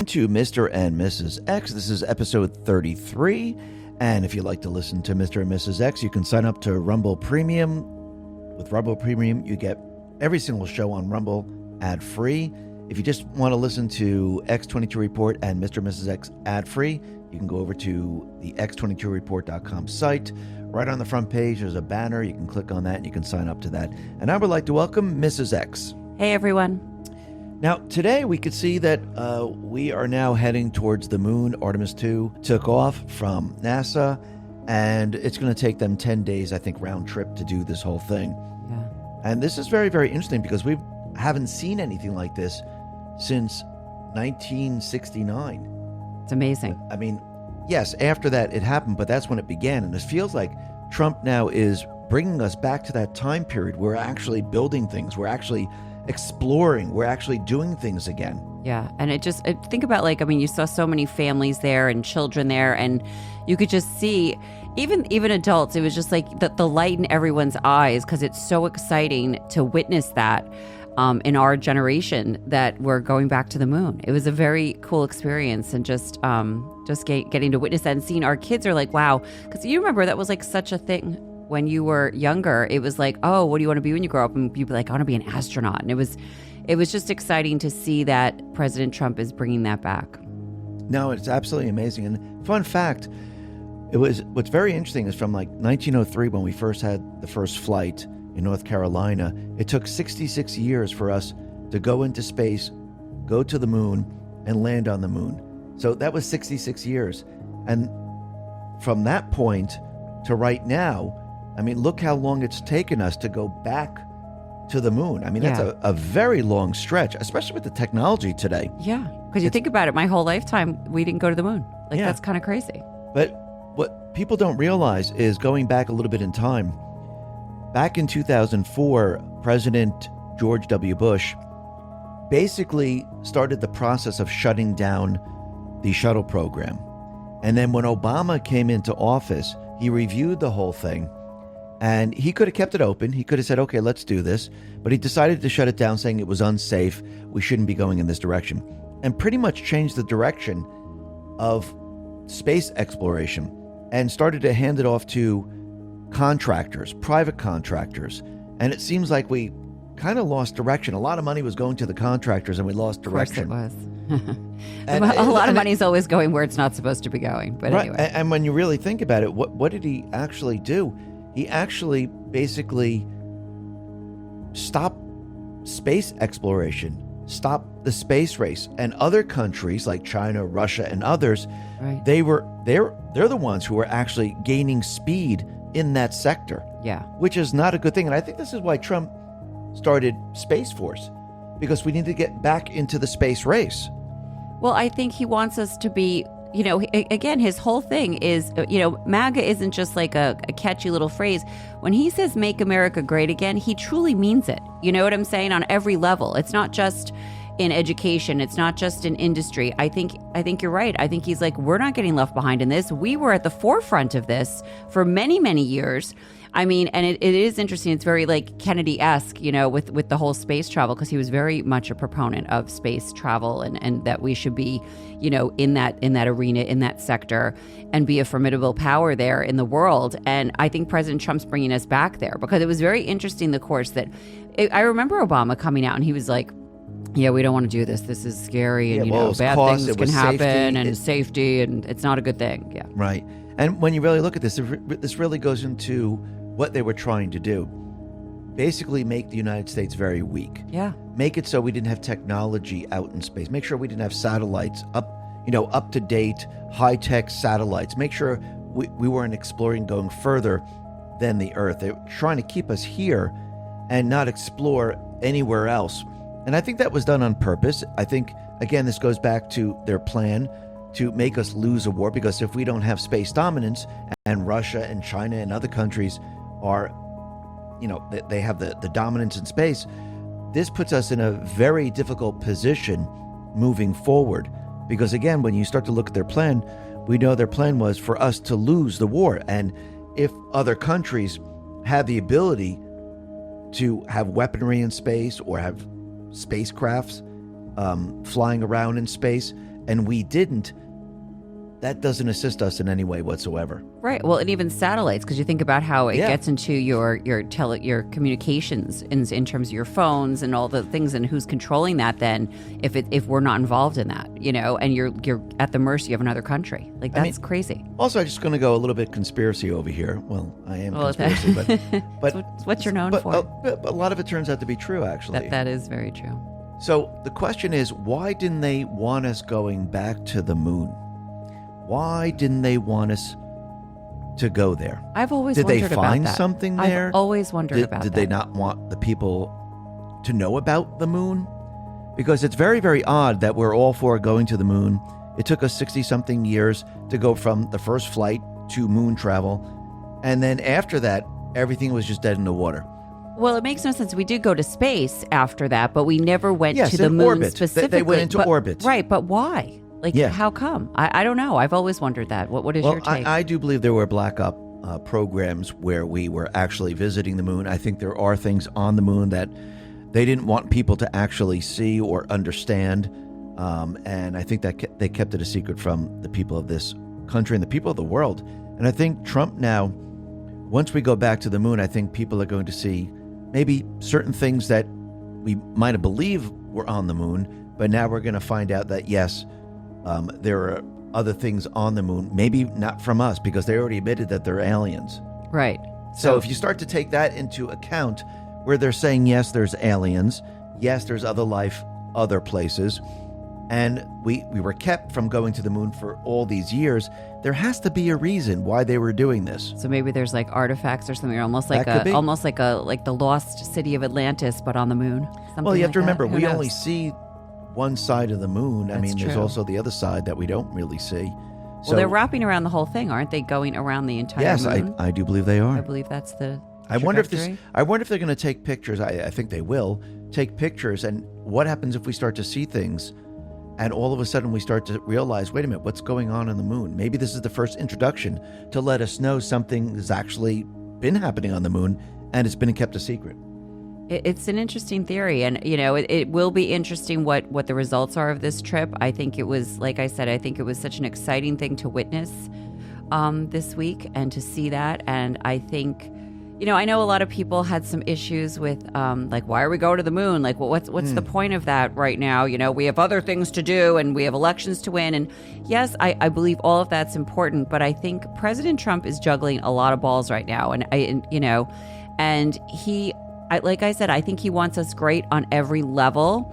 To Mr. and Mrs. X. This is episode 33. And if you'd like to listen to Mr. and Mrs. X, you can sign up to Rumble Premium. With Rumble Premium, you get every single show on Rumble ad-free. If you just want to listen to X22 Report and Mr. and Mrs. X ad-free, you can go over to the x22report.com site. Right on the front page, there's a banner. You can click on that and you can sign up to that. And I would like to welcome Mrs. X. Hey, everyone. Now, today we could see that we are now heading towards the moon. Artemis 2 took off from NASA, and it's going to take them 10 days, I think, round trip to do this whole thing. Yeah. And this is very, very interesting because we haven't seen anything like this since 1969. It's amazing. I mean, yes, after that it happened, but that's when it began. And it feels like Trump now is bringing us back to that time period. We're actually building things. We're actually exploring. We're actually doing things again. Yeah. And think about you saw so many families there and children there, and you could just see even adults. It was just like the light in everyone's eyes because it's so exciting to witness that in our generation that we're going back to the moon. It was a very cool experience, and just getting to witness that and seeing our kids are like, wow. Because you remember that was like such a thing. When you were younger, it was like, oh, what do you want to be when you grow up? And you'd be like, I want to be an astronaut. And it was just exciting to see that President Trump is bringing that back. No, it's absolutely amazing. And fun fact, what's very interesting is from like 1903 when we first had the first flight in North Carolina, it took 66 years for us to go into space, go to the moon, and land on the moon. So that was 66 years. And from that point to right now, I mean, look how long it's taken us to go back to the moon. I mean, that's a very long stretch, especially with the technology today. Yeah, because you think about it, my whole lifetime, we didn't go to the moon. That's kind of crazy. But what people don't realize is going back a little bit in time, back in 2004, President George W. Bush basically started the process of shutting down the shuttle program. And then when Obama came into office, he reviewed the whole thing. And he could have kept it open. He could have said, okay, let's do this. But he decided to shut it down, saying it was unsafe. We shouldn't be going in this direction. And pretty much changed the direction of space exploration and started to hand it off to contractors, private contractors. And it seems like we kind of lost direction. A lot of money was going to the contractors and we lost direction. Of course it was. And a lot of money is always going where it's not supposed to be going. But right. Anyway. And when you really think about it, what did he actually do? He actually basically stopped space exploration, stopped the space race, and other countries like China, Russia, and others. Right. They're the ones who are actually gaining speed in that sector. Yeah, which is not a good thing. And I think this is why Trump started Space Force, because we need to get back into the space race. Well, I think he wants us to be. Again, his whole thing is, MAGA isn't just like a catchy little phrase. When he says make America great again, he truly means it. You know what I'm saying? On every level. It's not just in education. It's not just in industry. I think you're right. I think he's like, we're not getting left behind in this. We were at the forefront of this for many, many years. I mean, and it is interesting. It's very like Kennedy-esque, with the whole space travel, because he was very much a proponent of space travel and that we should be, in that arena, in that sector, and be a formidable power there in the world. And I think President Trump's bringing us back there, because it was very interesting, the course that I remember Obama coming out and he was like, yeah, we don't want to do this. This is scary, and bad things can happen, and safety, and it's not a good thing. Yeah, right. And when you really look at this, this really goes into what they were trying to do. Basically make the United States very weak. Yeah. Make it so we didn't have technology out in space. Make sure we didn't have satellites up to date, high-tech satellites. Make sure we weren't exploring going further than the Earth. They were trying to keep us here and not explore anywhere else. And I think that was done on purpose. I think, again, this goes back to their plan to make us lose a war, because if we don't have space dominance and Russia and China and other countries are, they have the dominance in space, this puts us in a very difficult position moving forward. Because again, when you start to look at their plan, we know their plan was for us to lose the war. And if other countries have the ability to have weaponry in space or have spacecrafts flying around in space, and we didn't, that doesn't assist us in any way whatsoever. Right. Well, and even satellites, because you think about how it gets into your communications in terms of your phones and all the things, and who's controlling that. Then, if we're not involved in that, and you're at the mercy of another country, like that's crazy. Also, I'm just going to go a little bit conspiracy over here. Well, I am conspiracy, but it's what you're known for. A lot of it turns out to be true, actually. That is very true. So the question is, why didn't they want us going back to the moon? Why didn't they want us to go there? I've always did wondered they find about that. something there? I've always wondered about Did that. they not want the people to know about the moon? Because it's very, very odd that we're all for going to the moon. It took us 60-something years to go from the first flight to moon travel. And then after that, everything was just dead in the water. Well, it makes no sense. We did go to space after that, but we never went to the in moon orbit. specifically. They went into orbit. Right, but why? How come? I don't know. I've always wondered that. What is your take? I do believe there were black op programs where we were actually visiting the moon. I think there are things on the moon that they didn't want people to actually see or understand. And I think that they kept it a secret from the people of this country and the people of the world. And I think Trump now, once we go back to the moon, I think people are going to see maybe certain things that we might have believed were on the moon, but now we're going to find out that, yes, there are other things on the moon, maybe not from us, because they already admitted that they're aliens. Right. So if you start to take that into account, where they're saying, yes, there's aliens, yes, there's other life, other places, and we were kept from going to the moon for all these years, there has to be a reason why they were doing this. So maybe there's like artifacts or something, almost like the lost city of Atlantis, but on the moon. Well, you have to remember, Who we knows? only see one side of the moon. That's I mean, there's true. also the other side that we don't really see. Well, they're wrapping around the whole thing, aren't they? Going around the entire yes, moon? I do believe they are. I believe that's the I wonder if trajectory. I wonder if they're going to take pictures. I think they will take pictures. And what happens if we start to see things, and all of a sudden we start to realize, wait a minute, what's going on the moon? Maybe this is the first introduction to let us know something has actually been happening on the moon, and it's been kept a secret. It's an interesting theory, and it will be interesting what the results are of this trip. I think it was, like I said, I think it was such an exciting thing to witness this week and to see that. And I think, I know a lot of people had some issues with like, why are we going to the moon? Like, well, what's the point of that right now? We have other things to do, and we have elections to win. And yes, I believe all of that's important, but I think President Trump is juggling a lot of balls right now, and he. Like I said, I think he wants us great on every level,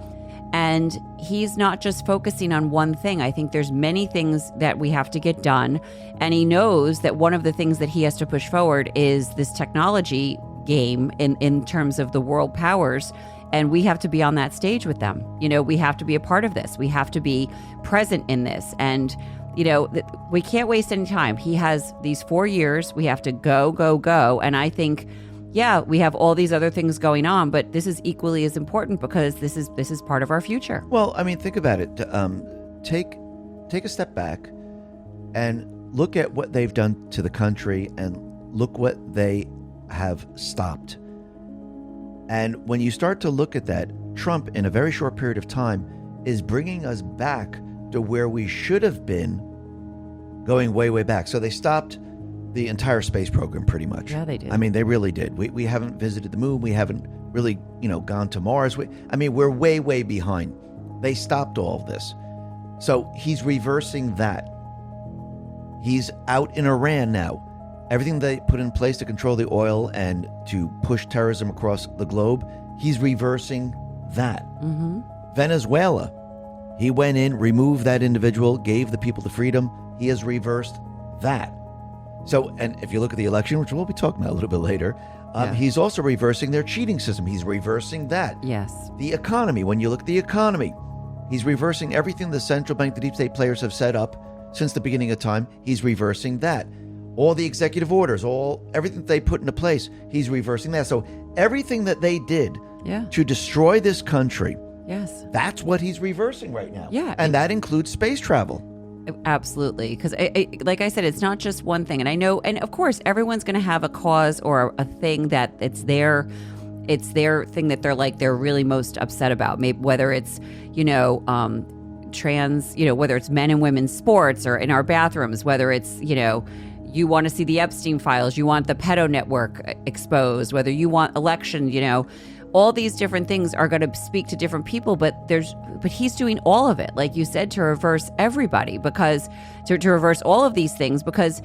and he's not just focusing on one thing. I think there's many things that we have to get done, and he knows that one of the things that he has to push forward is this technology game in terms of the world powers, and we have to be on that stage with them. We have to be a part of this. We have to be present in this, and we can't waste any time. He has these 4 years. We have to go, and I think, yeah, we have all these other things going on, but this is equally as important because this is part of our future. Well, I mean, think about it. Take a step back and look at what they've done to the country, and look what they have stopped. And when you start to look at that, Trump, in a very short period of time, is bringing us back to where we should have been going way, way back. So they stopped the entire space program, pretty much. Yeah, they did. I mean, they really did. We haven't visited the moon. We haven't really, gone to Mars. We're way, way behind. They stopped all of this. So he's reversing that. He's out in Iran now. Everything they put in place to control the oil and to push terrorism across the globe, he's reversing that. Mm-hmm. Venezuela, he went in, removed that individual, gave the people the freedom. He has reversed that. So, and if you look at the election, which we'll be talking about a little bit later, he's also reversing their cheating system. He's reversing that. Yes. The economy, when you look at the economy, he's reversing everything the central bank, the deep state players have set up since the beginning of time. He's reversing that. All the executive orders, everything they put into place, he's reversing that. So everything that they did to destroy this country, yes, that's what he's reversing right now. Yeah. And that includes space travel. Absolutely. Because like I said, it's not just one thing. And I know, and of course, everyone's going to have a cause or a thing that it's their thing that they're really most upset about. Maybe whether it's, trans, whether it's men and women's sports or in our bathrooms, whether it's, you want to see the Epstein files, you want the pedo network exposed, whether you want election, all these different things are going to speak to different people, but he's doing all of it, like you said, to reverse everybody, because to reverse all of these things, because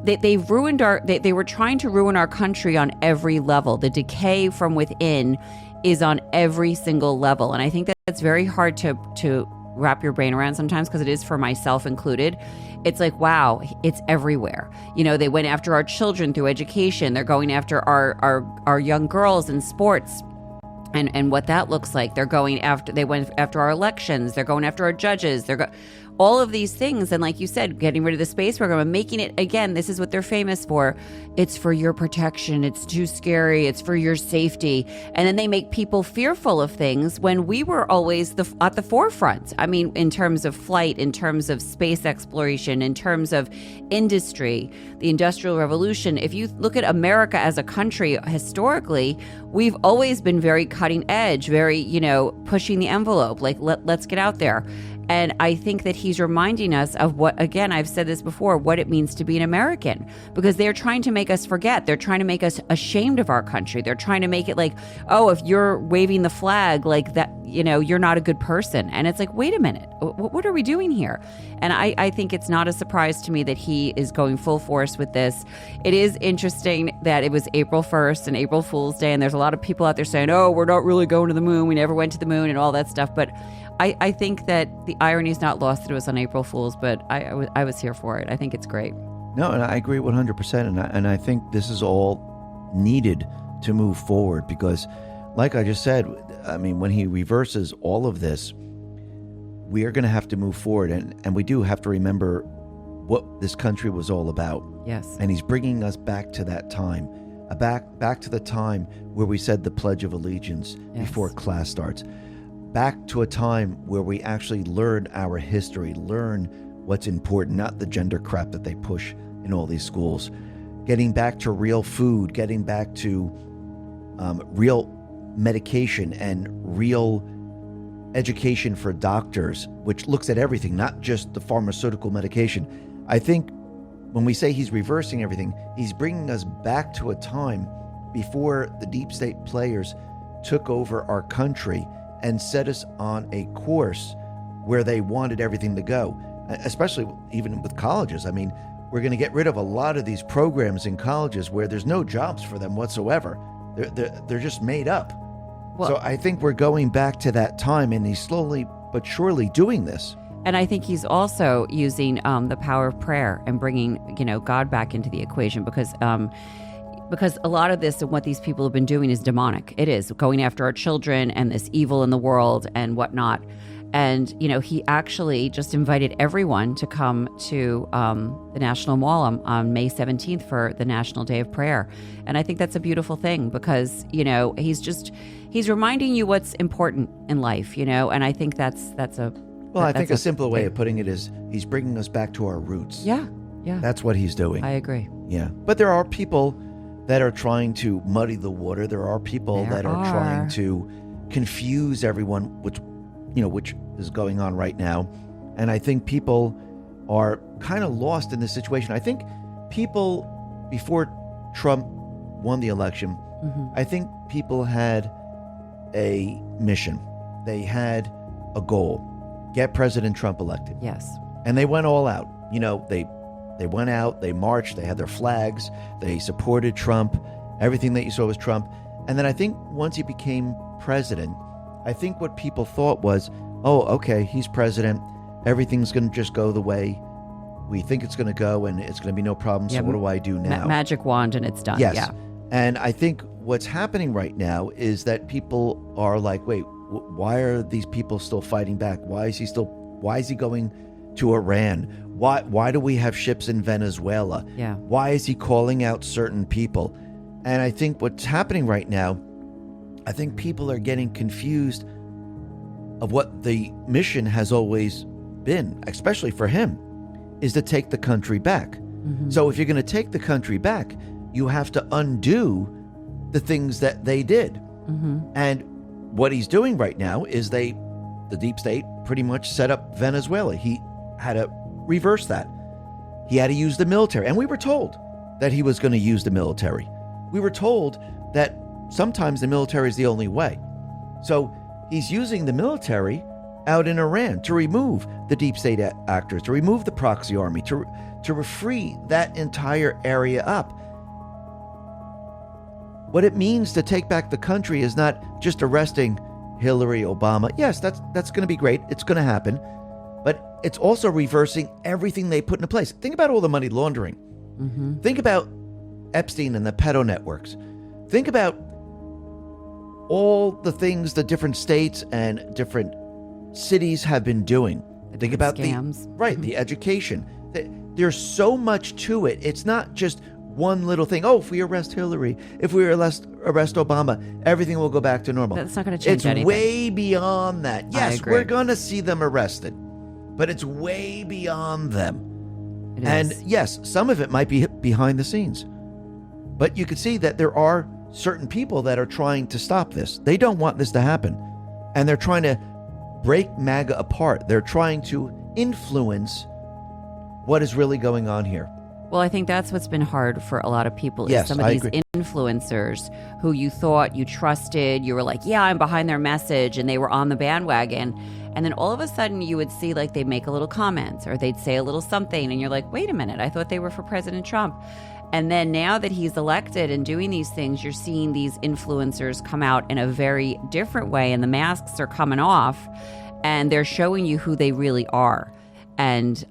they've ruined they were trying to ruin our country on every level. The decay from within is on every single level. And I think that's very hard to wrap your brain around sometimes, because it is for myself included. It's like, wow, it's everywhere. They went after our children through education. They're going after our young girls in sports. And what that looks like. They went after our elections. They're going after our judges. All of these things. And like you said, getting rid of the space program and making it, again, this is what they're famous for. It's for your protection. It's too scary. It's for your safety. And then they make people fearful of things when we were always at the forefront. I mean, in terms of flight, in terms of space exploration, in terms of industry, the Industrial Revolution. If you look at America as a country historically, we've always been very cutting edge, very, pushing the envelope, like let's get out there. And I think that he's reminding us of what, again, I've said this before, what it means to be an American, because they're trying to make us forget. They're trying to make us ashamed of our country. They're trying to make it like, oh, if you're waving the flag like that, you're not a good person. And it's like, wait a minute, what are we doing here? And I think it's not a surprise to me that he is going full force with this. It is interesting that it was April 1st and April Fool's Day, and there's a lot of people out there saying, oh, we're not really going to the moon. We never went to the moon and all that stuff. But I think that the irony is not lost that it was on April Fool's, but I was here for it. I think it's great. No, and I agree 100%. And I think this is all needed to move forward, because like I just said, I mean, when he reverses all of this, we are going to have to move forward. And we do have to remember what this country was all about. Yes. And he's bringing us back to that time, back to the time where we said the Pledge of Allegiance before class starts. Back to a time where we actually learn our history, learn what's important, not the gender crap that they push in all these schools. Getting back to real food, getting back to real medication and real education for doctors, which looks at everything, not just the pharmaceutical medication. I think when we say he's reversing everything, he's bringing us back to a time before the deep state players took over our country and set us on a course where they wanted everything to go, especially even with colleges. I mean, we're going to get rid of a lot of these programs in colleges where there's no jobs for them whatsoever. They're just made up. Well, so I think we're going back to that time, and he's slowly but surely doing this. And I think he's also using the power of prayer and bringing, God back into the equation, because a lot of this and what these people have been doing is demonic. It is going after our children and this evil in the world and whatnot. And, he actually just invited everyone to come to the National Mall on May 17th for the National Day of Prayer. And I think that's a beautiful thing, because, he's reminding you what's important in life, and I think that's a... Well, I think a simpler way of putting it is he's bringing us back to our roots. Yeah. That's what he's doing. I agree. Yeah. But there are people that are trying to muddy the water. There are people that are trying to confuse everyone, which is going on right now. And I think people are kind of lost in this situation. I think people, before Trump won the election, I think people had a mission. They had a goal. Get President Trump elected. Yes. And they went all out. They went out, they marched, they had their flags, they supported Trump. Everything that you saw was Trump. And then I think once he became president, I think what people thought was, oh, okay, he's president. Everything's going to just go the way we think it's going to go, and it's going to be no problem. So what do I do now? Magic wand and it's done. Yes. Yeah. And I think what's happening right now is that people are like, wait, why are these people still fighting back? Why is he going to Iran? Why do we have ships in Venezuela? Yeah. Why is he calling out certain people? And I think what's happening right now, I think people are getting confused of what the mission has always been, especially for him, is to take the country back. Mm-hmm. So if you're going to take the country back, you have to undo the things that they did. Mm-hmm. And what he's doing right now is the deep state pretty much set up Venezuela. He had to reverse that. He had to use the military. And we were told that he was going to use the military. We were told that sometimes the military is the only way. So he's using the military out in Iran to remove the deep state actors, to remove the proxy army, to free that entire area up. What it means to take back the country is not just arresting Hillary, Obama. Yes, that's going to be great. It's going to happen. But it's also reversing everything they put into place. Think about all the money laundering. Mm-hmm. Think about Epstein and the pedo networks. Think about all the things the different states and different cities have been doing. Think about scams. The education. There's so much to it. It's not just one little thing. Oh, if we arrest Hillary, if we arrest Obama, everything will go back to normal. That's not going to change anything. It's way beyond that. Yes, agree. we're going to see them arrested, but it's way beyond them. It And is. yes, some of it might be behind the scenes, but you can see that there are certain people that are trying to stop this. They don't want this to happen, and they're trying to break MAGA apart. They're trying to influence what is really going on here. Well, I think that's what's been hard for a lot of people is Yes, some of I these agree. influencers who you thought you trusted. You were like, yeah, I'm behind their message, and they were on the bandwagon. And then all of a sudden you would see like they'd make a little comment or they'd say a little something, and you're like, wait a minute, I thought they were for President Trump. And then now that he's elected and doing these things, you're seeing these influencers come out in a very different way, and the masks are coming off and they're showing you who they really are. And,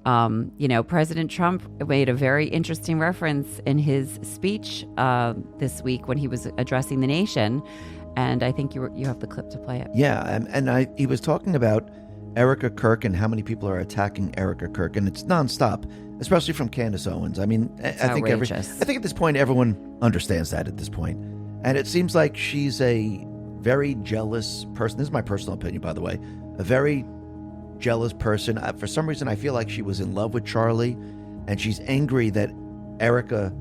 President Trump made a very interesting reference in his speech this week when he was addressing the nation. And I think you have the clip to play it. Yeah, he was talking about Erica Kirk and how many people are attacking Erica Kirk, and it's nonstop, especially from Candace Owens. I mean, I think at this point everyone understands that at this point, and it seems like she's a very jealous person. This is my personal opinion, by the way. A very jealous person. For some reason, I feel like she was in love with Charlie, and she's angry that Erica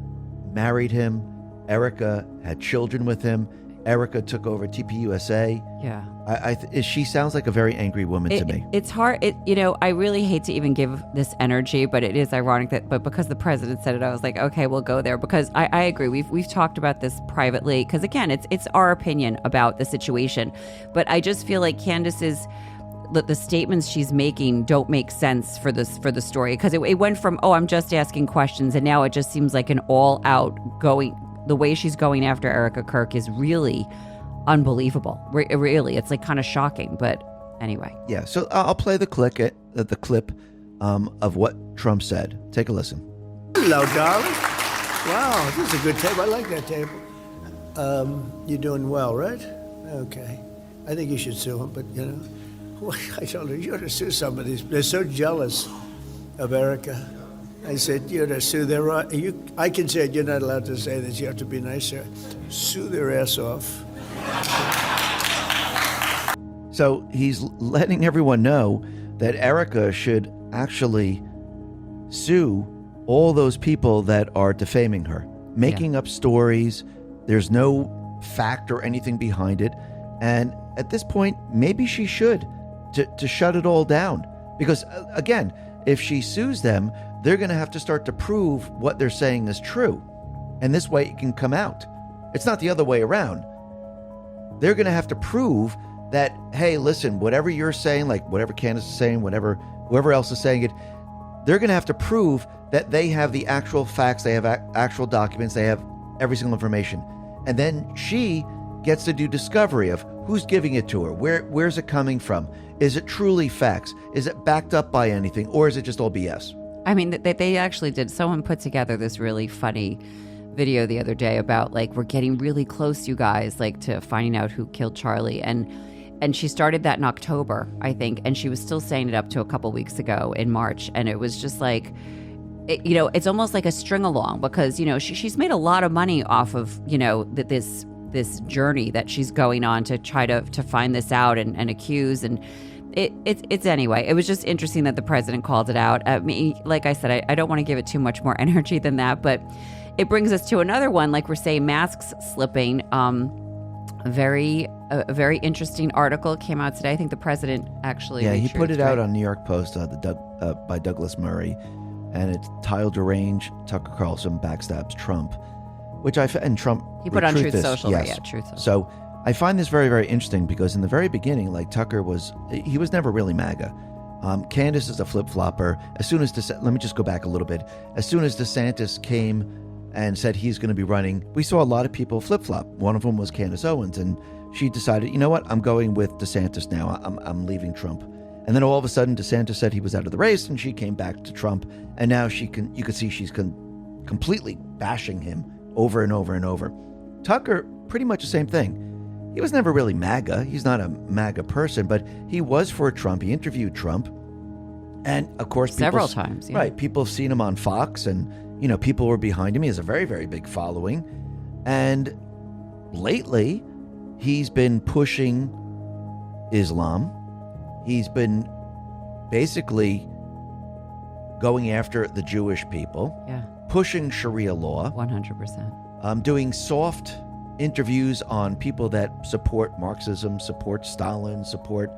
married him. Erica had children with him. Erica took over TPUSA. Yeah. She sounds like a very angry woman to me. It's hard. I really hate to even give this energy, but it is ironic but because the president said it, I was like, okay, we'll go there, because I agree. We've talked about this privately, because again, it's our opinion about the situation, but I just feel like Candace's the statements she's making don't make sense for the story, because it went from, oh, I'm just asking questions, and now it just seems like an all out going. The way she's going after Erica Kirk is really unbelievable. Really, it's like kind of shocking. But anyway. Yeah, so I'll play the clip of what Trump said. Take a listen. Hello, darling. Wow, this is a good tape. I like that tape. You're doing well, right? Okay. I think you should sue him, but, I told her, you ought to sue somebody. They're so jealous of Erica. I said, you ought to sue their... I can say it, you're not allowed to say this. You have to be nicer. Sue their ass off. So he's letting everyone know that Erica should actually sue all those people that are defaming her, making up stories. There's no fact or anything behind it. And at this point, maybe she should, to shut it all down. Because, again, if she sues them, they're going to have to start to prove what they're saying is true. And this way it can come out. It's not the other way around. They're going to have to prove that, hey, listen, whatever you're saying, like whatever Candace is saying, whoever else is saying it, they're going to have to prove that they have the actual facts, they have actual documents, they have every single information. And then she gets to do discovery of who's giving it to her, where's it coming from? Is it truly facts? Is it backed up by anything? Or is it just all BS? I mean, they actually did. Someone put together this really funny video the other day about, like, we're getting really close, you guys, like, to finding out who killed Charlie. And she started that in October, I think, and she was still saying it up to a couple weeks ago in March. And it was just like, it's almost like a string along, because, she's made a lot of money off of, this journey that she's going on to try to find this out and accuse. And it's anyway, it was just interesting that the president called it out. I mean, like I said, I don't want to give it too much more energy than that, but it brings us to another one. Like we're saying, masks slipping. A very interesting article came out today. I think the president actually. Yeah, he put it out right? on New York Post by Douglas Murray, and it's titled "Deranged Tucker Carlson Backstabs Trump," which and Trump. He put on Truth Truth is, Social, yes. right? Yeah, Truth Social. So I find this very, very interesting because in the very beginning, like Tucker was never really MAGA. Candace is a flip-flopper. As soon as let me just go back a little bit. As soon as DeSantis came and said he's going to be running, we saw a lot of people flip-flop. One of them was Candace Owens, and she decided, you know what, I'm going with DeSantis now. I'm leaving Trump. And then all of a sudden, DeSantis said he was out of the race, and she came back to Trump. And now you can see she's completely bashing him over and over and over. Tucker, pretty much the same thing. He was never really MAGA. He's not a MAGA person, but he was for Trump. He interviewed Trump. And of course, several times. Yeah. Right. People have seen him on Fox, and, people were behind him. He has a very, very big following. And lately, he's been pushing Islam. He's been basically going after the Jewish people, pushing Sharia law, 100%. Doing soft interviews on people that support Marxism, support Stalin, support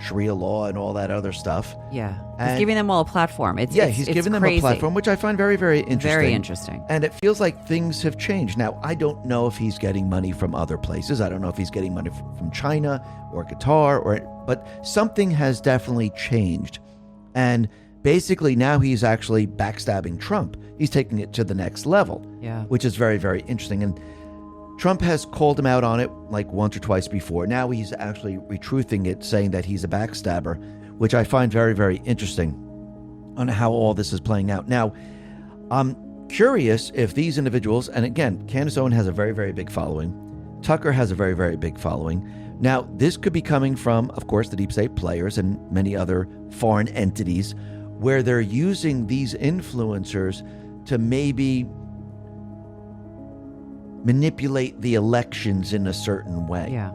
Sharia law and all that other stuff. Yeah. And he's giving them all a platform. It's giving them crazy. a platform, which I find very, very interesting. Very interesting. And it feels like things have changed. Now, I don't know if he's getting money from other places. I don't know if he's getting money from China or Qatar, but something has definitely changed. And basically now he's actually backstabbing Trump. He's taking it to the next level, which is very, very interesting. And Trump has called him out on it like once or twice before. Now he's actually retruthing it, saying that he's a backstabber, which I find very, very interesting on how all this is playing out. Now, I'm curious if these individuals, and again, Candace Owens has a very, very big following. Tucker has a very, very big following. Now, this could be coming from, of course, the deep state players and many other foreign entities where they're using these influencers to maybe manipulate the elections in a certain way. Yeah.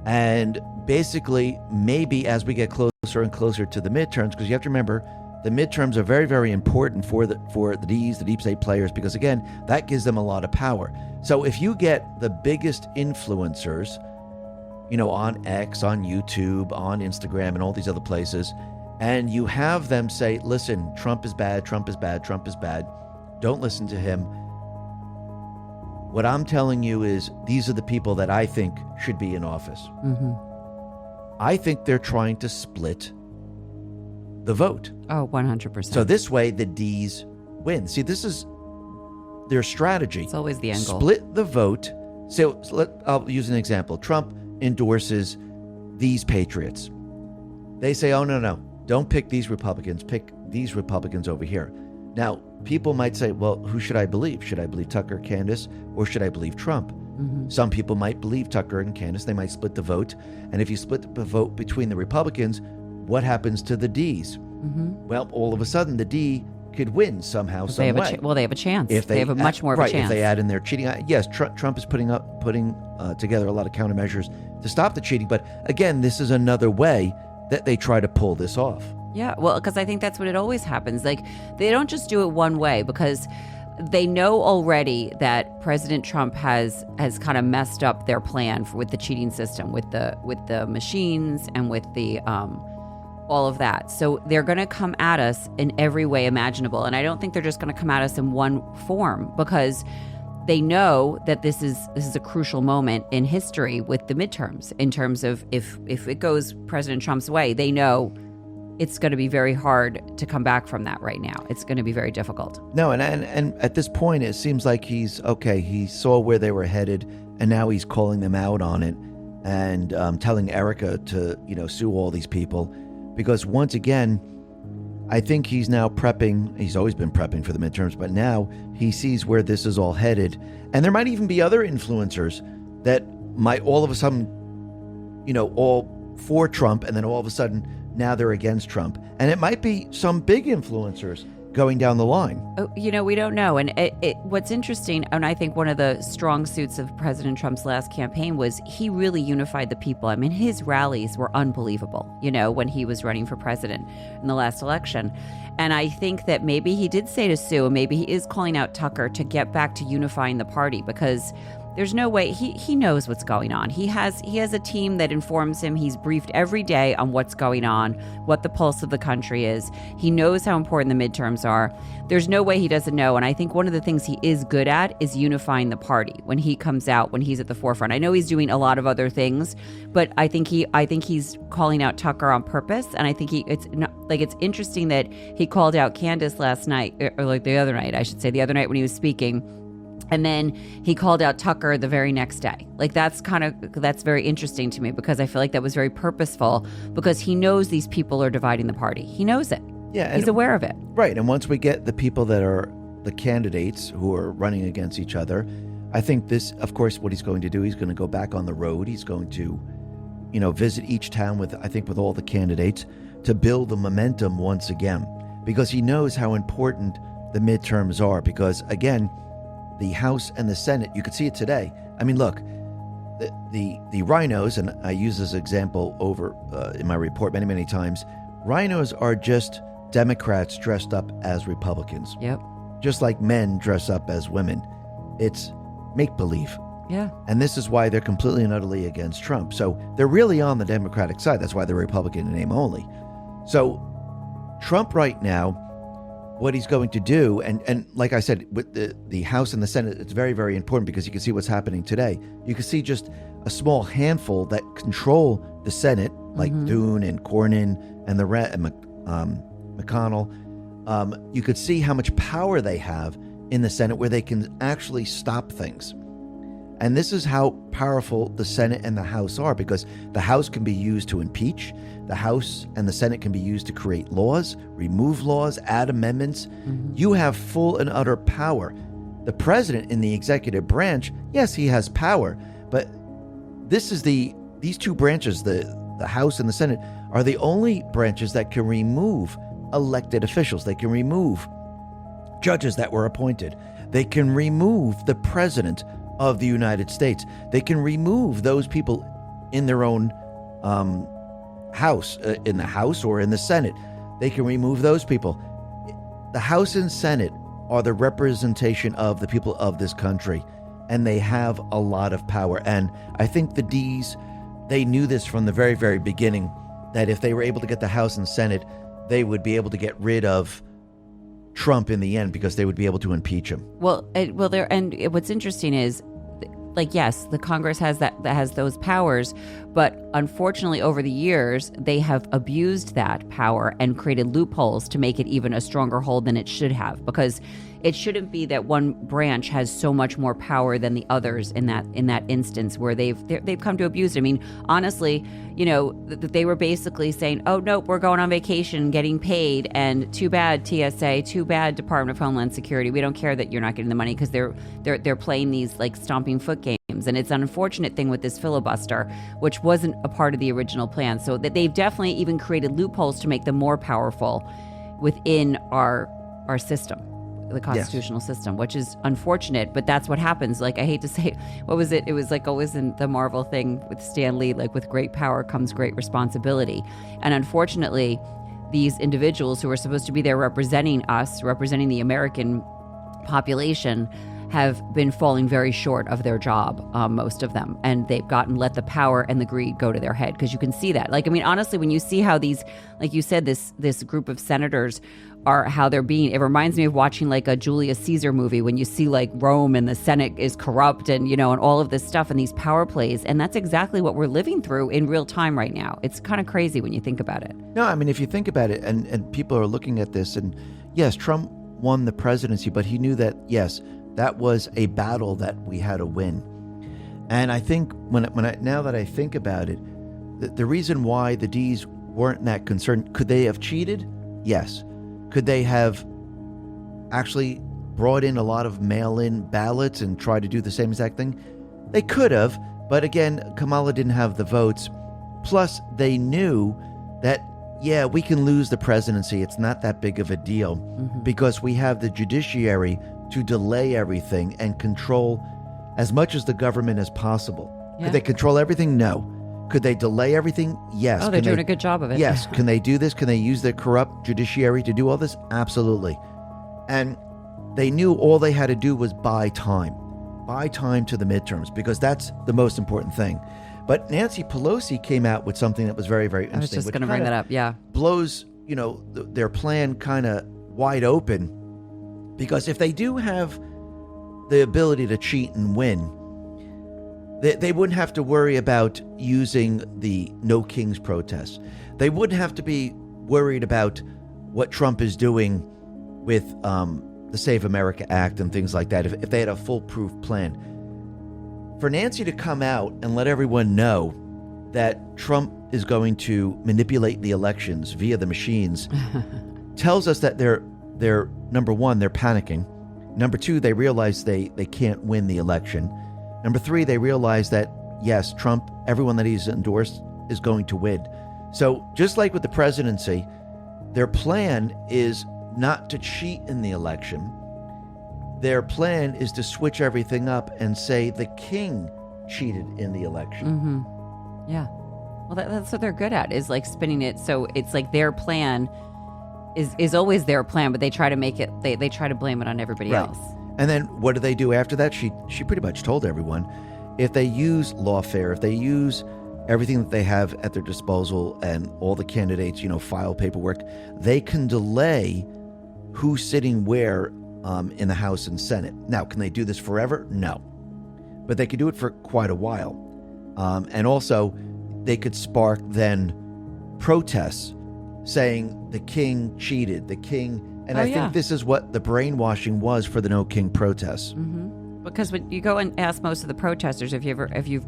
And basically, maybe as we get closer and closer to the midterms, because you have to remember, the midterms are very, very important for the deep state players, because again, that gives them a lot of power. So if you get the biggest influencers, on X, on YouTube, on Instagram, and all these other places, and you have them say, listen, Trump is bad, Trump is bad, Trump is bad, don't listen to him. What I'm telling you is these are the people that I think should be in office. Mm-hmm. I think they're trying to split the vote. Oh, 100%. So this way the D's win. See, this is their strategy. It's always the end goal. Split the vote. So I'll use an example. Trump endorses these patriots. They say, oh, no, don't pick these Republicans. Pick these Republicans over here. Now, people might say, well, who should I believe? Should I believe Tucker, Candace, or should I believe Trump? Mm-hmm. Some people might believe Tucker and Candace. They might split the vote. And if you split the vote between the Republicans, what happens to the D's? Mm-hmm. Well, all of a sudden, the D could win somehow, some way. They have a chance. If they have a much more of a chance. If they add in their cheating. Yes, Trump is putting together a lot of countermeasures to stop the cheating. But again, this is another way that they try to pull this off. Yeah, well, because I think that's what it always happens. Like, they don't just do it one way, because they know already that President Trump has kind of messed up their plan with the cheating system, with the machines and with the all of that. So they're going to come at us in every way imaginable. And I don't think they're just going to come at us in one form, because they know that this is a crucial moment in history with the midterms, in terms of if it goes President Trump's way, they know it's going to be very hard to come back from that right now. It's going to be very difficult. No, and at this point, it seems like he saw where they were headed, and now he's calling them out on it and telling Erica to, sue all these people. Because once again, I think he's now prepping. He's always been prepping for the midterms, but now he sees where this is all headed. And there might even be other influencers that might all of a sudden, all for Trump, and then all of a sudden now they're against Trump. And it might be some big influencers going down the line. Oh, we don't know. And what's interesting, and I think one of the strong suits of President Trump's last campaign was he really unified the people. I mean, his rallies were unbelievable, when he was running for president in the last election. And I think that maybe he did say to Sue, and maybe he is calling out Tucker to get back to unifying the party, because There's no way he knows what's going on. He has a team that informs him. He's briefed every day on what's going on, what the pulse of the country is. He knows how important the midterms are. There's no way he doesn't know. And I think one of the things he is good at is unifying the party when he comes out, when he's at the forefront. I know he's doing a lot of other things, but I think he's calling out Tucker on purpose. And I think it's interesting that he called out Candace last night, or like the other night, I should say, the other night when he was speaking. And then he called out Tucker the very next day. Like that's very interesting to me, because I feel like that was very purposeful, because he knows these people are dividing the party. He knows it. Yeah. He's aware of it. Right. And once we get the people that are the candidates who are running against each other, I think this, of course, what he's going to do, he's going to go back on the road. He's going to, visit each town with all the candidates to build the momentum once again, because he knows how important the midterms are. Because again, the House and the Senate, you could see it today. I mean, look, the rhinos, and I use this example over in my report many, many times, rhinos are just Democrats dressed up as Republicans. Yep. Just like men dress up as women. It's make-believe. Yeah. And this is why they're completely and utterly against Trump. So they're really on the Democratic side. That's why they're Republican in name only. So Trump right now, what he's going to do, and like I said, with the House and the Senate, it's very, very important, because you can see what's happening today. You can see just a small handful that control the Senate, like Thune and Cornyn and McConnell. You could see how much power they have in the Senate, where they can actually stop things. And this is how powerful the Senate and the House are, because the House can be used to impeach. The House and the Senate can be used to create laws, remove laws, add amendments. You have full and utter power. The president in the executive branch, yes, he has power, but these two branches, the House and the Senate, are the only branches that can remove elected officials. They can remove judges that were appointed. They can remove the president of the United States. They can remove those people in their own house, in the House or in the Senate. They can remove those people. The House and Senate are the representation of the people of this country, and they have a lot of power. And I think the D's, they knew this from the very, very beginning, that if they were able to get the House and Senate, they would be able to get rid of Trump in the end, because they would be able to impeach him. What's interesting is, like, yes, the Congress has those powers, but unfortunately over the years, they have abused that power and created loopholes to make it even a stronger hold than it should have, because it shouldn't be that one branch has so much more power than the others in that instance where they've come to abuse it. I mean, honestly, they were basically saying, "Oh nope, we're going on vacation, getting paid, and too bad TSA, too bad Department of Homeland Security. We don't care that you're not getting the money," because they're playing these like stomping foot games. And it's an unfortunate thing with this filibuster, which wasn't a part of the original plan. So that they've definitely even created loopholes to make them more powerful within our system, the constitutional system, which is unfortunate, but that's what happens. Like, I hate to say, what was it? It was like always in the Marvel thing with Stan Lee, like, with great power comes great responsibility. And unfortunately, these individuals who are supposed to be there representing us, representing the American population, have been falling very short of their job, most of them. And they've let the power and the greed go to their head, because you can see that. Like, I mean, honestly, when you see how these, like you said, this group of senators how they're being, it reminds me of watching like a Julius Caesar movie, when you see like Rome and the Senate is corrupt and, and all of this stuff and these power plays. And that's exactly what we're living through in real time right now. It's kind of crazy when you think about it. No, I mean, if you think about it, and people are looking at this, and yes, Trump won the presidency, but he knew that, yes, that was a battle that we had to win. And I think now that I think about it, the reason why the D's weren't that concerned, could they have cheated? Yes. Could they have actually brought in a lot of mail-in ballots and tried to do the same exact thing? They could have, but again, Kamala didn't have the votes. Plus, they knew that, yeah, we can lose the presidency. It's not that big of a deal, because we have the judiciary to delay everything and control as much as the government as possible. Yeah. Could they control everything? No. Could they delay everything? Yes. Oh, they're doing a good job of it. Yes. Can they do this? Can they use their corrupt judiciary to do all this? Absolutely. And they knew all they had to do was buy time. buy time to the midterms because that's the most important thing. But Nancy Pelosi came out with something that was very, very I was interesting. just which going to bring kinda that up. Yeah. blows, their plan kind of wide open, because if they do have the ability to cheat and win, they wouldn't have to worry about using the No Kings protests. They wouldn't have to be worried about what Trump is doing with the Save America Act and things like that if they had a foolproof plan. For Nancy to come out and let everyone know that Trump is going to manipulate the elections via the machines tells us that they're number one, they're panicking. Number two, they realize they can't win the election. Number three, they realize that, yes, Trump, everyone that he's endorsed is going to win. So just like with the presidency, their plan is not to cheat in the election. Their plan is to switch everything up and say the king cheated in the election. Mm-hmm. Yeah. Well, that's what they're good at, is like spinning it. So it's like their plan is always their plan, but they try to make it, they try to blame it on everybody Right. else. And then what do they do after that? She pretty much told everyone, if they use lawfare, if they use everything that they have at their disposal and all the candidates, file paperwork, they can delay who's sitting where in the House and Senate. Now, can they do this forever? No. But they could do it for quite a while. And also, they could spark then protests saying the king cheated, the king. And I think this is what the brainwashing was for the No King protests. Mm-hmm. Because when you go and ask most of the protesters, if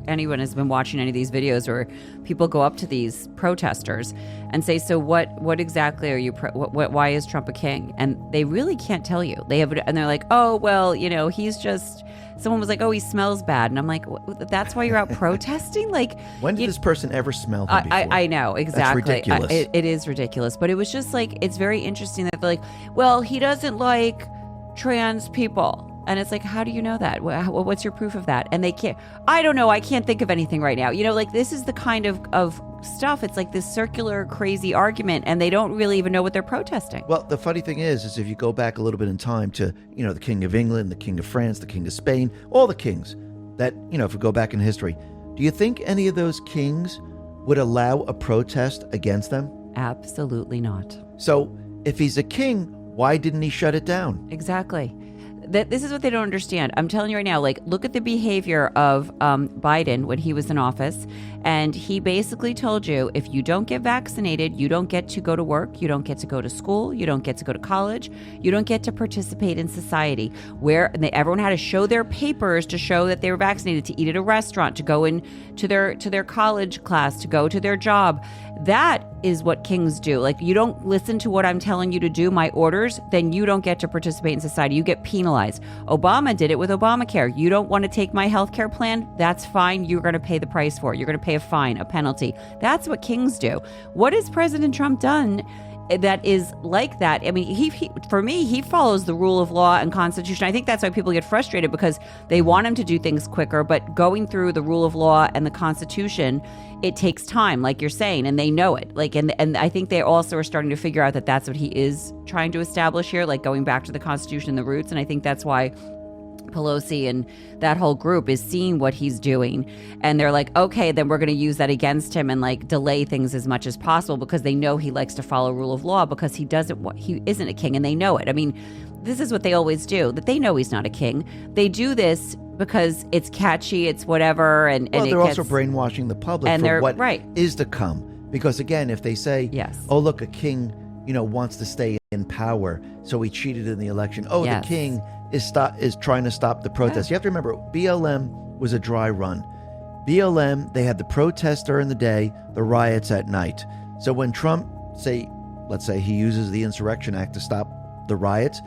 anyone has been watching any of these videos, or people go up to these protesters and say, so what exactly are you, why is Trump a king? And they really can't tell you. And they're like, oh, well, he's just, someone was like, oh, he smells bad. And I'm like, that's why you're out protesting? Like, when did this person ever smell him before? I know, exactly. That's ridiculous. It is ridiculous. But it was just like, it's very interesting that they're like, well, he doesn't like trans people. And it's like, how do you know that? What's your proof of that? And they can't, I don't know. I can't think of anything right now. Like, this is the kind of stuff. It's like this circular, crazy argument, and they don't really even know what they're protesting. Well, the funny thing is if you go back a little bit in time to, the King of England, the King of France, the King of Spain, all the kings that, if we go back in history, do you think any of those kings would allow a protest against them? Absolutely not. So if he's a king, why didn't he shut it down? Exactly. This is what they don't understand. I'm telling you right now, like, look at the behavior of Biden when he was in office. And he basically told you, if you don't get vaccinated, you don't get to go to work, you don't get to go to school, you don't get to go to college, you don't get to participate in society. Everyone had to show their papers to show that they were vaccinated, to eat at a restaurant, to go in to their college class, to go to their job. That is what kings do. Like, you don't listen to what I'm telling you to do, my orders, then you don't get to participate in society. You get penalized. Obama did it with Obamacare. You don't want to take my health care plan? That's fine. You're going to pay the price for it. You're going to pay a fine, a penalty. That's what kings do. What has President Trump done that is like that? I mean, he for me, he follows the rule of law and Constitution. I think that's why people get frustrated, because they want him to do things quicker, but going through the rule of law and the Constitution, it takes time, like you're saying, and they know it. Like, and I think they also are starting to figure out that that's what he is trying to establish here, like going back to the Constitution and the roots. And I think that's why Pelosi and that whole group is seeing what he's doing, and they're like, okay, then we're going to use that against him and like delay things as much as possible, because they know he likes to follow rule of law, because he isn't a king, and they know it. I mean, this is what they always do, that they know he's not a king. They do this because it's catchy, it's whatever, and they're also brainwashing the public and for what right. is to come. Because again, if they say, yes, oh, look, a king, wants to stay in power, so he cheated in the election. Oh, yes, the king is trying to stop the protest. Yeah. You have to remember, BLM was a dry run. BLM, they had the protests during the day, the riots at night. So when Trump, let's say he uses the Insurrection Act to stop the riots,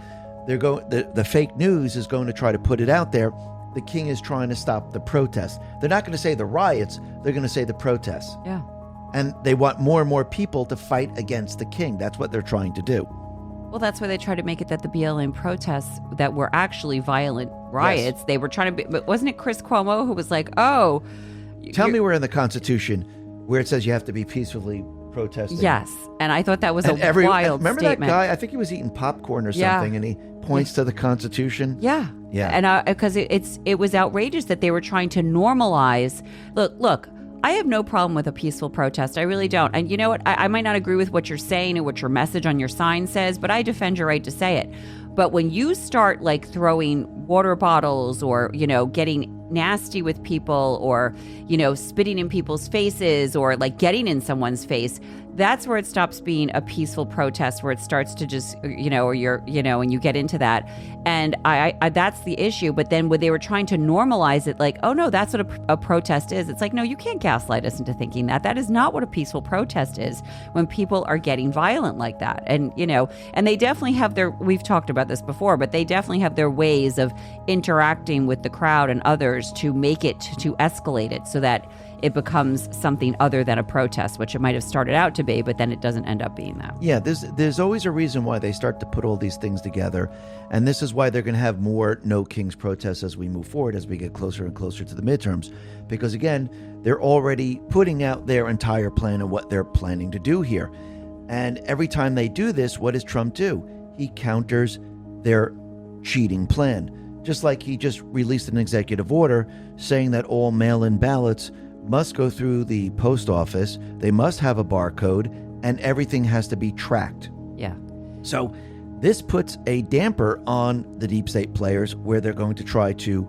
the fake news is going to try to put it out there. The king is trying to stop the protests. They're not going to say the riots, they're going to say the protests. Yeah. And they want more and more people to fight against the king. That's what they're trying to do. Well, that's why they try to make it that the BLM protests that were actually violent riots, yes, they were trying to be, but wasn't it Chris Cuomo who was like, oh. Tell me where in the Constitution where it says you have to be peacefully protesting. Yes, and I thought that was And a wild remember statement. that guy? I think he was eating popcorn or Yeah. something, and he points to the Constitution. Yeah. Yeah. And because it was outrageous that they were trying to normalize. Look, I have no problem with a peaceful protest. I really don't. And you know what? I might not agree with what you're saying and what your message on your sign says, but I defend your right to say it. But when you start like throwing water bottles or, getting nasty with people or, spitting in people's faces or like getting in someone's face, that's where it stops being a peaceful protest, where it starts to just, or you're, and you get into that. And I that's the issue. But then when they were trying to normalize it, like, oh no, that's what a protest is. It's like, no, you can't gaslight us into thinking that. That is not what a peaceful protest is when people are getting violent like that. And, and they definitely have we've talked about this before, but they definitely have their ways of interacting with the crowd and others to make it, to escalate it so that it becomes something other than a protest, which it might have started out to be, but then it doesn't end up being that. Yeah, there's always a reason why they start to put all these things together. And this is why they're going to have more No Kings protests as we move forward, as we get closer and closer to the midterms. Because again, they're already putting out their entire plan of what they're planning to do here. And every time they do this, what does Trump do? He counters their cheating plan. Just like he just released an executive order saying that all mail-in ballots must go through the post office, they must have a barcode, and everything has to be tracked. Yeah. So this puts a damper on the deep state players where they're going to try to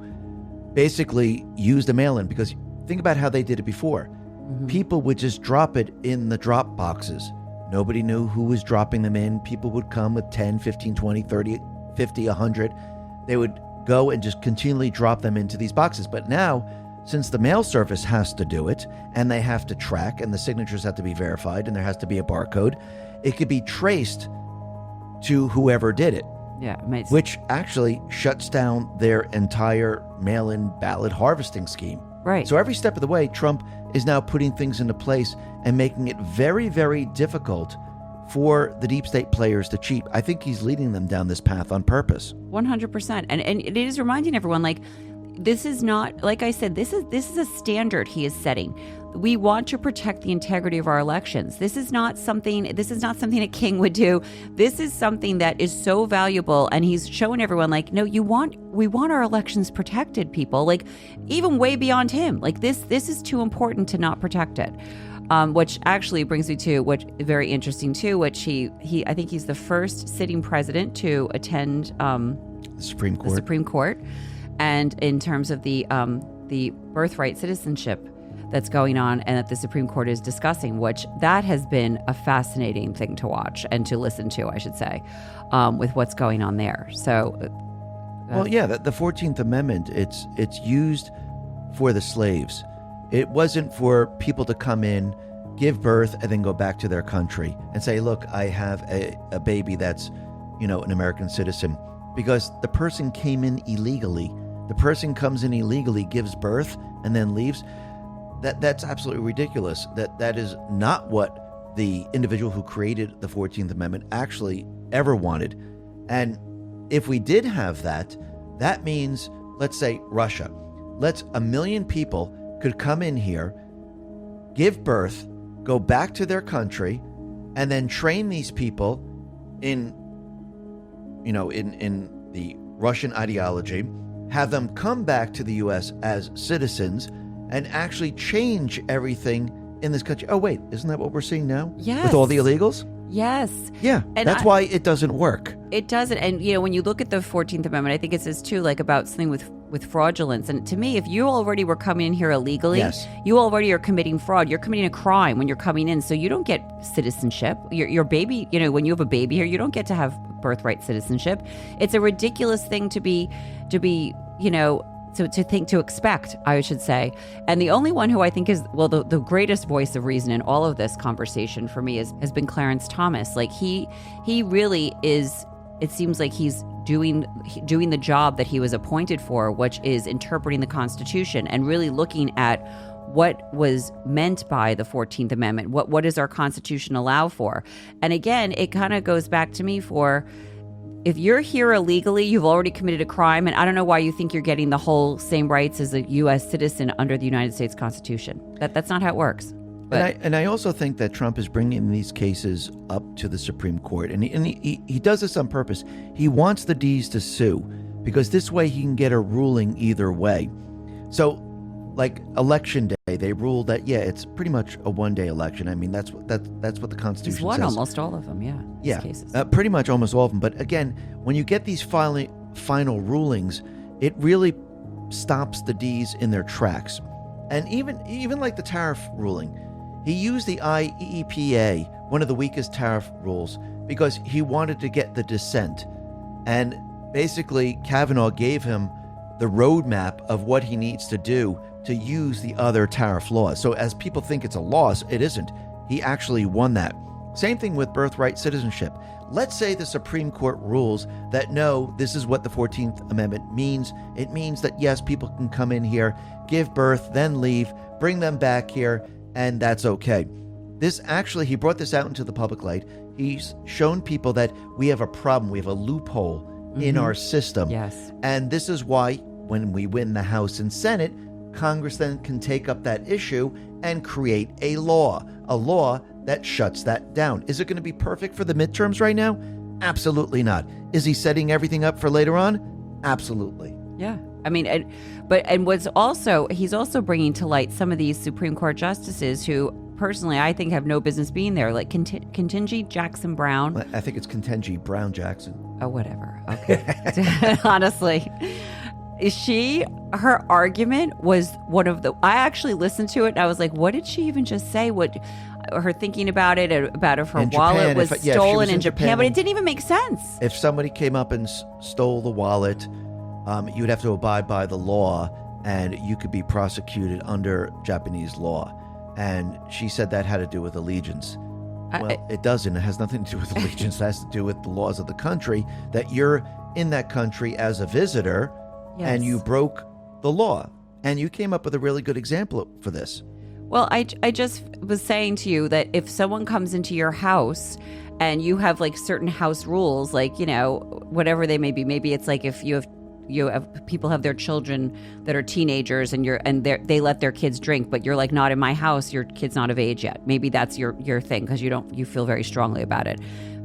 basically use the mail-in, because think about how they did it before. Mm-hmm. People would just drop it in the drop boxes. Nobody knew who was dropping them in. People would come with 10, 15, 20, 30, 50, 100. They would go and just continually drop them into these boxes. But now, since the mail service has to do it, and they have to track, and the signatures have to be verified, and there has to be a barcode, it could be traced to whoever did it. Yeah, amazing. Which actually shuts down their entire mail-in ballot harvesting scheme. Right. So every step of the way, Trump is now putting things into place and making it very, very difficult for the deep state players to cheat. I think he's leading them down this path on purpose. 100%. And it is reminding everyone, like, this is not, like I said, this is a standard he is setting. We want to protect the integrity of our elections. This is not something a king would do. This is something that is so valuable, and he's showing everyone, like, no, we want our elections protected, people. Like, even way beyond him. Like, this is too important to not protect it. Which actually brings me to what very interesting too, which he I think he's the first sitting president to attend The Supreme Court. The Supreme Court. And in terms of the birthright citizenship that's going on and that the Supreme Court is discussing, which that has been a fascinating thing to watch and to listen to, I should say, with what's going on there. So, well, yeah, the 14th Amendment, it's used for the slaves. It wasn't for people to come in, give birth, and then go back to their country and say, look, I have a baby that's, an American citizen. Because the person came in illegally. The person comes in illegally, gives birth, and then leaves. That's absolutely ridiculous. That is not what the individual who created the 14th Amendment actually ever wanted. And if we did have that, that means, let's say Russia. Let's 1 million people could come in here, give birth, go back to their country, and then train these people in the Russian ideology, have them come back to the U.S. as citizens, and actually change everything in this country. Oh, wait, isn't that what we're seeing now? Yes. With all the illegals? yes. Yeah, And that's why it doesn't work. It doesn't. And, when you look at the 14th Amendment, I think it says, too, like about something with fraudulence. And to me, if you already were coming in here illegally, Yes. you already are committing fraud. You're committing a crime when you're coming in. So you don't get citizenship. Your baby, when you have a baby here, you don't get to have birthright citizenship. It's a ridiculous thing to expect, I should say. And the only one who I think is, well, the greatest voice of reason in all of this conversation for me has been Clarence Thomas. Like he really is, it seems like he's doing the job that he was appointed for, which is interpreting the Constitution and really looking at what was meant by the 14th Amendment. What does our Constitution allow for? And again, it kind of goes back to me for, if you're here illegally, you've already committed a crime, and I don't know why you think you're getting the whole same rights as a U.S. citizen under the United States Constitution. That's not how it works. But And I also think that Trump is bringing these cases up to the Supreme Court. And he does this on purpose. He wants the D's to sue because this way he can get a ruling either way. So, like Election Day, they ruled that, it's pretty much a one-day election. I mean, that's what the Constitution he's won says. almost all of them, these cases. Pretty much almost all of them. But again, when you get these final rulings, it really stops the D's in their tracks. And even like the tariff ruling, he used the IEEPA, one of the weakest tariff rules, because he wanted to get the dissent. And basically, Kavanaugh gave him the roadmap of what he needs to do to use the other tariff laws. So as people think it's a loss, it isn't. He actually won that. Same thing with birthright citizenship. Let's say the Supreme Court rules that no, this is what the 14th Amendment means. It means that yes, people can come in here, give birth, then leave, bring them back here, and that's okay. He brought this out into the public light. He's shown people that we have a problem, we have a loophole in our system. Yes. And this is why when we win the House and Senate, Congress then can take up that issue and create a law that shuts that down. Is it going to be perfect for the midterms right now? Absolutely not. Is he setting everything up for later on? Absolutely. Yeah. I mean, he's also bringing to light some of these Supreme Court justices who, personally, I think have no business being there, like Ketanji Jackson Brown. I think it's Ketanji Brown Jackson. Oh, whatever. Okay. Honestly, her argument was one of I actually listened to it and I was like, what did she even just say? Her thinking about it, about if her wallet was stolen in Japan, but it didn't even make sense. If somebody came up and stole the wallet, you'd have to abide by the law and you could be prosecuted under Japanese law. And she said that had to do with allegiance. Well, it doesn't. It has nothing to do with allegiance. It has to do with the laws of the country, that you're in that country as a visitor. Yes. And you broke the law. And you came up with a really good example for this. Well, I just was saying to you that if someone comes into your house and you have like certain house rules, like, whatever they may be, maybe it's like if you have people have their children that are teenagers and they let their kids drink, but you're like, not in my house, your kid's not of age yet. Maybe that's your thing because you feel very strongly about it.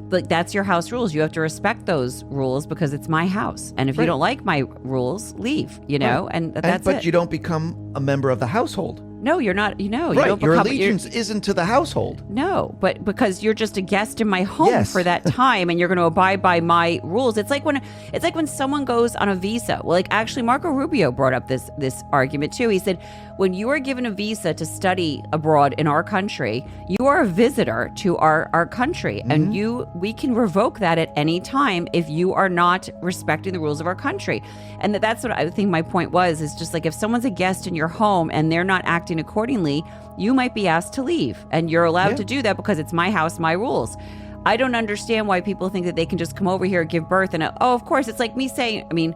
But that's your house rules. You have to respect those rules because it's my house. And if you don't like my rules, leave, and that's But it. you don't become a member of the household. No, you're not, you don't Your become, allegiance isn't to the household. No, but because you're just a guest in my home for that time and you're going to abide by my rules. It's like when someone goes on a visa. Well, like actually Marco Rubio brought up this argument too. He said, when you are given a visa to study abroad in our country, you are a visitor to our country. And we can revoke that at any time if you are not respecting the rules of our country. And that's what I think my point was, is just like if someone's a guest in your home and they're not acting accordingly, you might be asked to leave. And you're allowed to do that because it's my house, my rules. I don't understand why people think that they can just come over here, give birth, and of course, it's like me saying, I mean,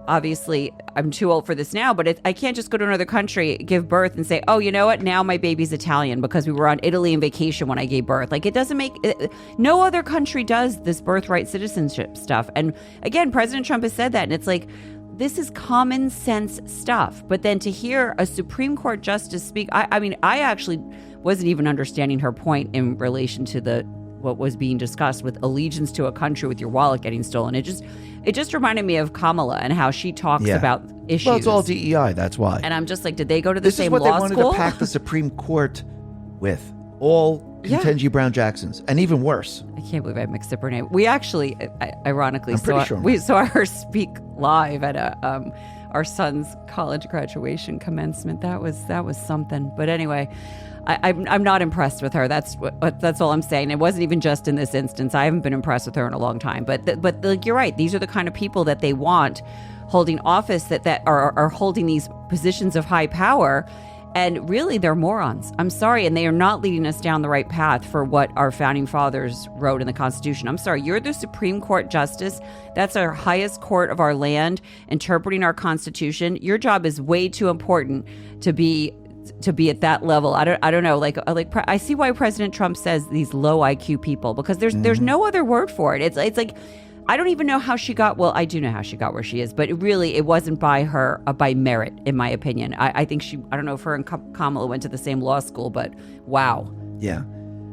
obviously, I'm too old for this now, but I can't just go to another country, give birth, and say, oh, you know what? Now my baby's Italian because we were on Italy on vacation when I gave birth. Like, it doesn't make... no other country does this birthright citizenship stuff. And again, President Trump has said that, and it's like, this is common sense stuff. But then to hear a Supreme Court justice speak, I mean, I actually wasn't even understanding her point in relation to what was being discussed with allegiance to a country with your wallet getting stolen. It just reminded me of Kamala and how she talks about issues. Well, it's all DEI, that's why. And I'm just like, did they go to the same law school? This is law what they school? wanted to pack the Supreme Court with. All Ketanji Brown Jacksons, and even worse. I can't believe I mixed up her name. We actually, ironically, we saw her speak live at our son's college graduation commencement. That was something. But anyway, I'm not impressed with her. That's all I'm saying. It wasn't even just in this instance. I haven't been impressed with her in a long time. But like, you're right. These are the kind of people that they want holding office, that are holding these positions of high power. And really, they're morons. I'm sorry. And they are not leading us down the right path for what our founding fathers wrote in the Constitution. I'm sorry. You're the Supreme Court justice. That's our highest court of our land, interpreting our Constitution. Your job is way too important to be at that level. I don't know. Like I see why President Trump says these low IQ people, because there's no other word for it. It's like I don't even know how she got, well, I do know how she got where she is, but it wasn't by her, by merit, in my opinion. I think I don't know if her and Kamala went to the same law school, but wow. Yeah.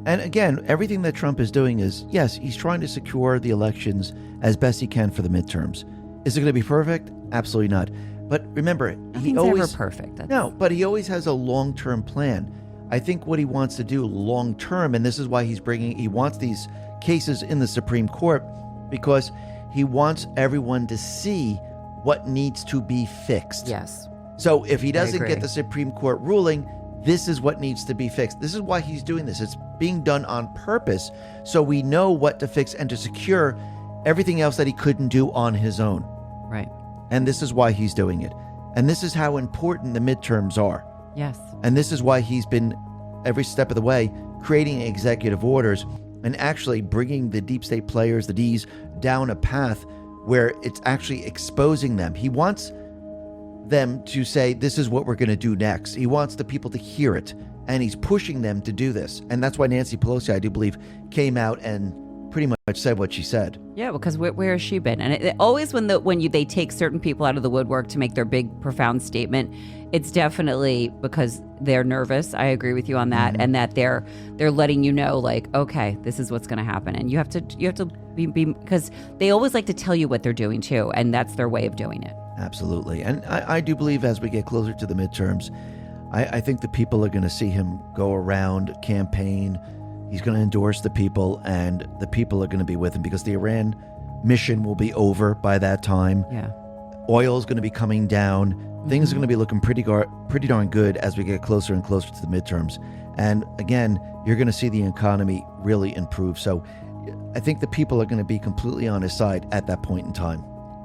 And again, everything that Trump is doing is, yes, he's trying to secure the elections as best he can for the midterms. Is it going to be perfect? Absolutely not. But remember, Nothing's ever perfect. But he always has a long-term plan. I think what he wants to do long-term, and this is why he wants these cases in the Supreme Court, because he wants everyone to see what needs to be fixed. Yes. So if he doesn't agree. get the Supreme Court ruling, this is what needs to be fixed. This is why he's doing this. It's being done on purpose, so we know what to fix and to secure everything else that he couldn't do on his own. Right. And this is why he's doing it. And this is how important the midterms are. Yes. And this is why he's been, every step of the way, creating executive orders and actually bringing the deep state players, the Ds, down a path where it's actually exposing them. He wants them to say, this is what we're going to do next. He wants the people to hear it, and he's pushing them to do this. And that's why Nancy Pelosi, I do believe, came out and pretty much said what she said. Yeah, because where has she been? And it always when they take certain people out of the woodwork to make their big, profound statement, it's definitely because they're nervous. I agree with you on that, and that they're letting you know, like, okay, this is what's going to happen, and you have to be because they always like to tell you what they're doing too, and that's their way of doing it. Absolutely, and I do believe as we get closer to the midterms, I think the people are going to see him go around, campaign. He's going to endorse the people, and the people are going to be with him because the Iran mission will be over by that time. Yeah. Oil is going to be coming down. Things are going to be looking pretty darn good as we get closer and closer to the midterms. And again, you're going to see the economy really improve. So I think the people are going to be completely on his side at that point in time.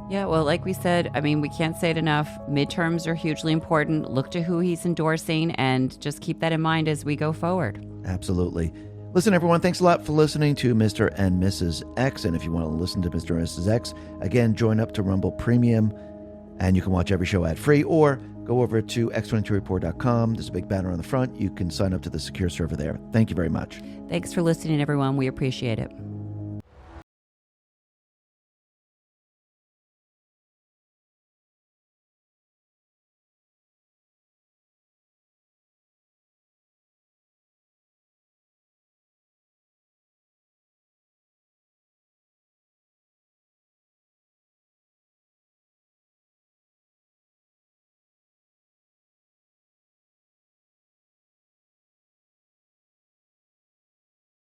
Yeah, well, like we said, I mean, we can't say it enough. Midterms are hugely important. Look to who he's endorsing and just keep that in mind as we go forward. Absolutely. Listen, everyone, thanks a lot for listening to Mr. and Mrs. X. And if you want to listen to Mr. and Mrs. X, again, join up to Rumble Premium, and you can watch every show ad-free, or go over to x22report.com. There's a big banner on the front. You can sign up to the secure server there. Thank you very much. Thanks for listening, everyone. We appreciate it.